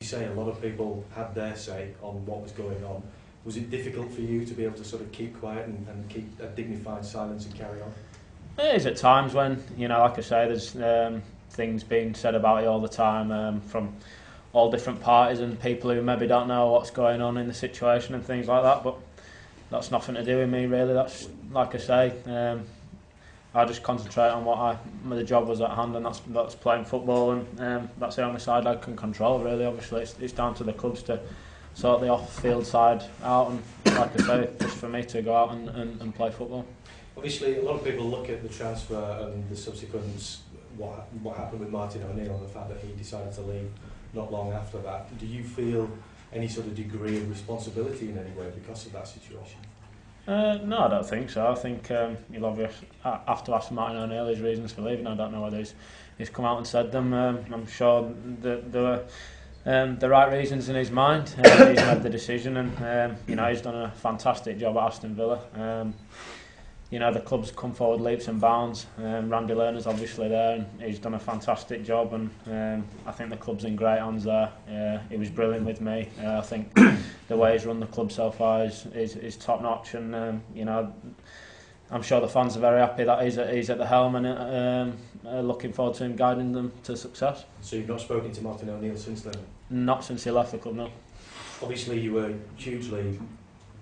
You say a lot of people had their say on what was going on. Was it difficult for you to be able to sort of keep quiet and keep a dignified silence and carry on? It is at times when, like I say, there's things being said about you all the time from all different parties and people who maybe don't know what's going on in the situation and things like that, but that's nothing to do with me really. That's, like I say, I just concentrate on what the job was at hand, and that's playing football, and that's the only side I can control really. Obviously it's down to the clubs to sort the off-field side out, and like I say, just for me to go out and play football. Obviously a lot of people look at the transfer and the subsequent what happened with Martin O'Neill and the fact that he decided to leave not long after that. Do you feel any sort of degree of responsibility in any way because of that situation? No, I don't think so. I think you'll obviously have to ask Martin O'Neill his reasons for leaving. I don't know whether he's come out and said them. I'm sure that there were the right reasons in his mind. He's made the decision, and he's done a fantastic job at Aston Villa. The club's come forward leaps and bounds. Randy Lerner's obviously there, and he's done a fantastic job, and I think the club's in great hands there. He was brilliant with me. I think the way he's run the club so far is top notch, and I'm sure the fans are very happy that he's at the helm, and looking forward to him guiding them to success. So you've not spoken to Martin O'Neill since then? Not since he left the club, no. Obviously you were hugely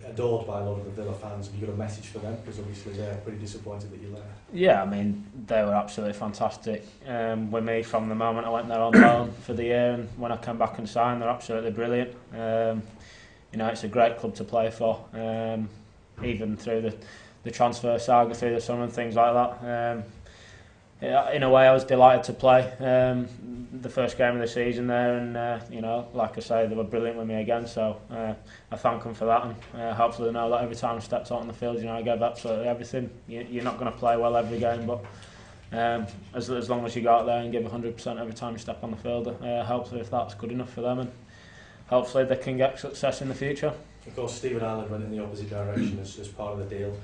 adored by a lot of the Villa fans. Have you got a message for them? Because obviously they're pretty disappointed that you left. Yeah, I mean, they were absolutely fantastic with me from the moment I went there on loan for the year, and when I came back and signed, they're absolutely brilliant. It's a great club to play for, even through the transfer saga through the summer and things like that. In a way, I was delighted to play the first game of the season there, and like I say, they were brilliant with me again. So I thank them for that, and hopefully they know that every time I stepped out on the field, I gave absolutely everything. You're not going to play well every game, but as long as you go out there and give 100% every time you step on the field, hopefully if that's good enough for them, and hopefully they can get success in the future. Of course, Stephen Ireland went in the opposite direction as part of the deal.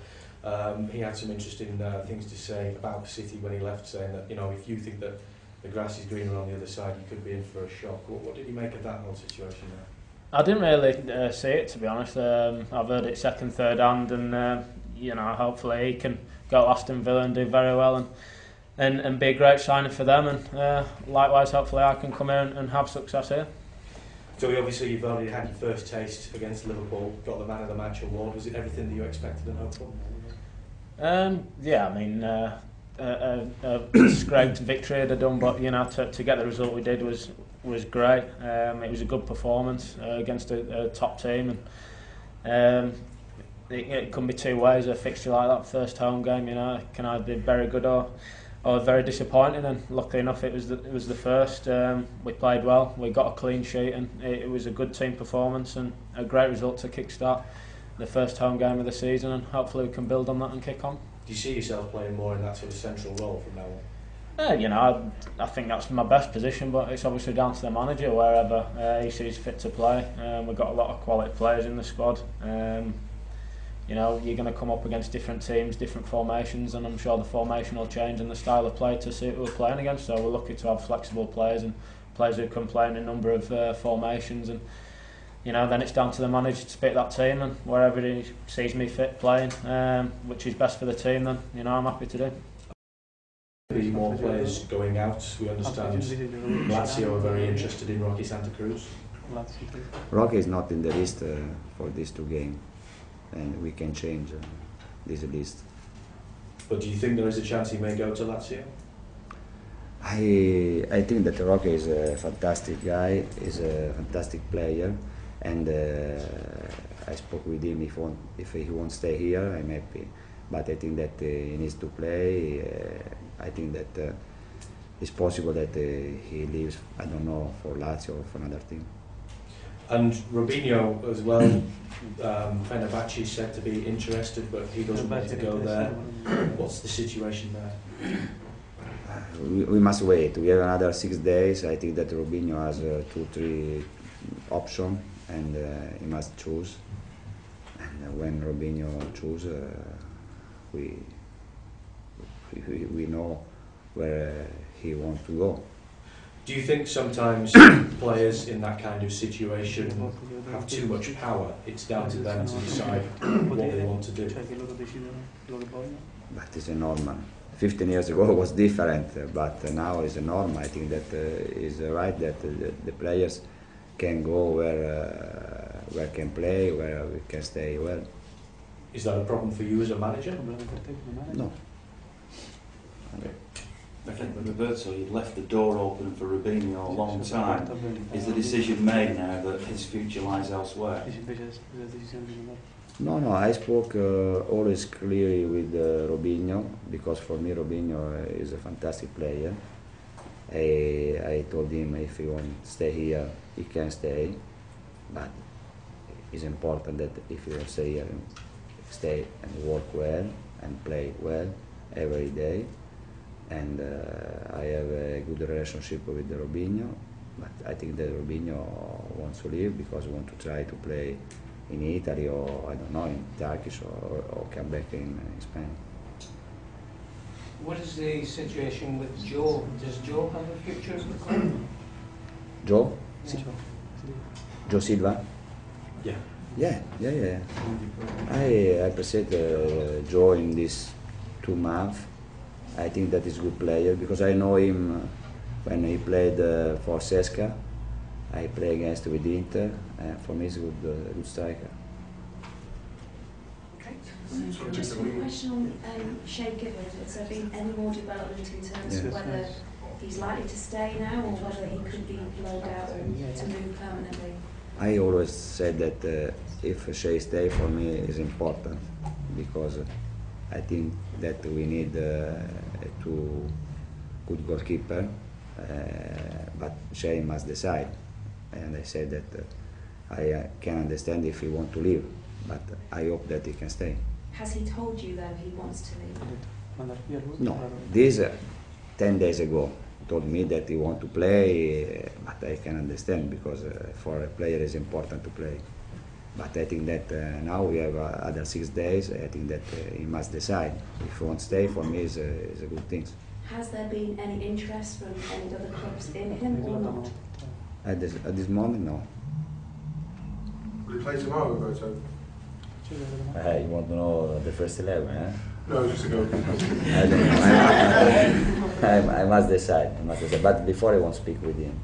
He had some interesting things to say about City when he left, saying that if you think that the grass is greener on the other side, you could be in for a shock. What did you make of that whole situation there? I didn't really see it, to be honest. I've heard it second, third hand, and hopefully he can go to Aston Villa and do very well, and be a great signing for them, and likewise hopefully I can come here and have success here. So obviously you've already had your first taste against Liverpool, got the man of the match award. Was it everything that you expected and hoped for? Yeah, I mean, a scraped victory had done, but to get the result we did was great. It was a good performance against a top team, and it can be two ways. A fixture like that, first home game, can either be very good or very disappointing. And luckily enough, it was the first. We played well, we got a clean sheet, and it was a good team performance and a great result to kickstart the first home game of the season, and hopefully we can build on that and kick on. Do you see yourself playing more in that sort of central role from now on? I think that's my best position, but it's obviously down to the manager wherever he sees fit to play. We've got a lot of quality players in the squad. You're going to come up against different teams, different formations, and I'm sure the formation will change and the style of play to suit who we're playing against. So we're lucky to have flexible players and players who can play in a number of formations, and then it's down to the manager to pick that team, and wherever he sees me fit playing, which is best for the team, then I'm happy to do. There's more players going out. We understand Lazio are very interested in Rocky Santa Cruz. Rocky is not in the list for these two games, and we can change this list. But do you think there is a chance he may go to Lazio? I think that Rocky is a fantastic guy, is a fantastic player, and I spoke with him. If he won't stay here, I'm happy. But I think that he needs to play. I think that it's possible that he leaves, I don't know, for Lazio or for another team. And Robinho as well, Fenerbahce is said to be interested, but he doesn't want to go there. What's the situation there? We must wait. We have another 6 days. I think that Robinho has 2-3 options, and he must choose. And when Robinho chooses, we know where he wants to go. Do you think sometimes players in that kind of situation have too much power? It's down to them to decide what they want to do. But it's a normal. 15 years ago it was different, but now it's a normal. I think that is right that the players can go where can play, where we can stay well. Is that a problem for you as a manager? No. Okay. I think with Roberto, you'd left the door open for Robinho a long time. Is the decision made now that his future lies elsewhere? No, I spoke always clearly with Robinho, because for me Robinho is a fantastic player. I told him if he wants to stay here, he can stay, but it's important that if he wants to stay here, stay and work well and play well every day. And I have a good relationship with Robinho, but I think that Robinho wants to leave because he wants to try to play in Italy or I don't know, in Turkish or come back in Spain. What is the situation with Joe? Does Joe have a future in the club? Joe? Yeah. Joe Silva? Yeah. Yeah. I appreciate Joe in this 2 months. I think that he's a good player because I know him when he played for Sesca. I play against with Inter, and for me he's a good striker. Just a question on Shay Given. Has there been any more development in terms of whether he's likely to stay now or whether he could be loaned out to move permanently? I always said that if Shay stays, for me is important because I think that we need 2 good goalkeeper, but Shay must decide. And I said that I can understand if he wants to leave, but I hope that he can stay. Has he told you that he wants to leave? No, this 10 days ago told me that he wants to play, but I can understand because for a player it's important to play. But I think that now we have other 6 days. I think that he must decide. If he wants to stay, for me is a good thing. Has there been any interest from any other clubs in him or not? At this moment, no. Will he play tomorrow, Roberto? You want to know the first 11, eh? No, just a goalkeeper. I don't know. I must decide. But before I won't speak with him.